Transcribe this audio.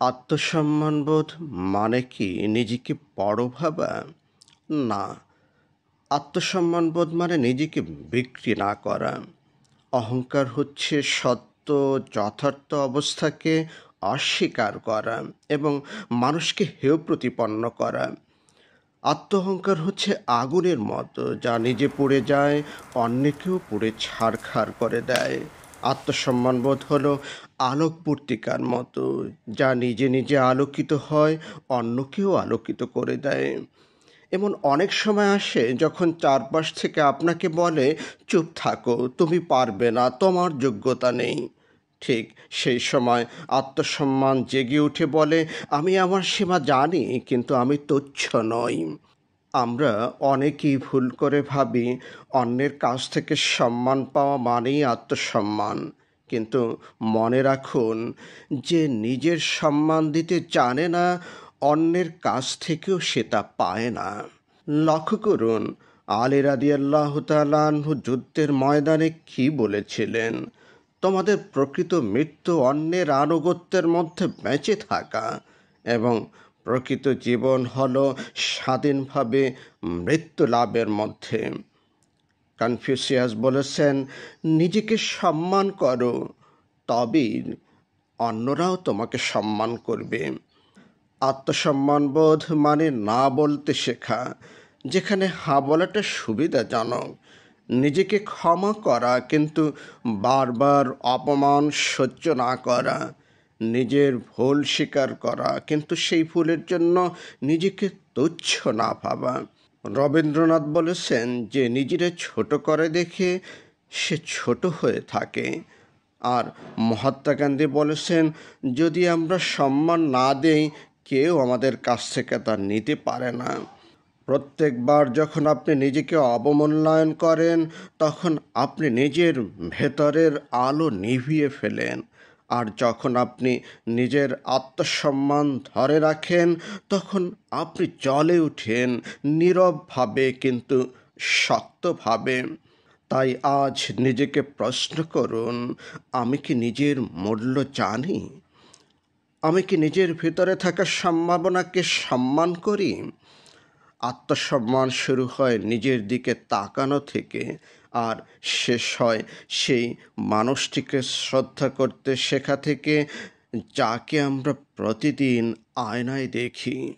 আত্মসম্মানবোধ মানে কি নিজেকে বড় ভাবা? না। আত্মসম্মানবোধ মানে নিজেকে বিক্রি না করা। অহংকার হচ্ছে সত্য, যথার্থ অবস্থাকে অস্বীকার করা এবং মানুষকে হেয় প্রতিপন্ন করা। আত্মঅহংকার হচ্ছে আগুনের মতো, যা নিজে পুড়ে যায়, অন্যকেও পুড়ে ছারখার করে দেয়। আত্মসম্মানবোধ হলো আলোকবর্তিকার মতো, যা নিজে নিজে আলোকিত হয়, অন্যকেও আলোকিত করে দেয়। এমন অনেক সময় আসে যখন চারপাশ থেকে আপনাকে বলে, চুপ থাকো, তুমি পারবে না, তোমার যোগ্যতা নেই। ঠিক সেই সময় আত্মসম্মান জেগে উঠে বলে, আমি আমার সীমা জানি, কিন্তু আমি তুচ্ছ নই। আমরা অনেকেই ভুল করে ভাবি অন্যের কাছ থেকে সম্মান পাওয়া মানেই আত্মসম্মান। কিন্তু মনে রাখুন, যে নিজের সম্মান দিতে জানে না, অন্যের কাছ থেকেও সে তা পায় না। লক্ষ্য করুন, আলী রাদিয়াল্লাহু তাআলা আনহু যুদ্ধের ময়দানে কি বলেছিলেন? তোমাদের প্রকৃত মৃত্যু অন্যের আনুগত্যের মধ্যে বেঁচে থাকা, এবং প্রকৃত জীবন হলো স্বাধীনভাবে মৃত্যু লাভের মধ্যে। কনফুসিয়াস বলেছেন, নিজেকে সম্মান করো, তবেই অন্যরাও তোমাকে সম্মান করবে। আত্মসম্মানবোধ মানে না বলতে শেখা, যেখানে হ্যাঁ বলাটা সুবিধাজনক। নিজেকে ক্ষমা করা, কিন্তু বারবার অপমান সহ্য না করা। নিজের ভুল স্বীকার করা, কিন্তু সেই ভুলের জন্য নিজেকে তুচ্ছ না ভাবা। রবীন্দ্রনাথ বলেছেন, যে নিজেরা ছোট করে দেখে সে ছোট হয়ে থাকে। আর মহাত্মা গান্ধী বলেছেন, যদি আমরা সম্মান না দেই, কেউ আমাদের কাছ থেকে তা নিতে পারে না। প্রত্যেকবার যখন আপনি নিজেকে অবমূল্যায়ন করেন, তখন আপনি নিজের ভেতরের আলো নিভিয়ে ফেলেন। আর যখন আপনি নিজের আত্মসম্মান ধরে রাখেন, তখন আপনি জ্বলে উঠেন, নীরবভাবে কিন্তু শক্তভাবে। তাই আজ নিজেকে প্রশ্ন করুন, আমি কি নিজের মূল্য জানি? আমি কি নিজের ভিতরে থাকা সম্ভাবনাকে সম্মান করি? আত্মসম্মান শুরু হয় নিজের দিকে তাকানো থেকে, আর শেষ হয় সেই মানুষটিকে শ্রদ্ধা করতে শেখা থেকে, যাকে আমরা প্রতিদিন আয়নায় দেখি।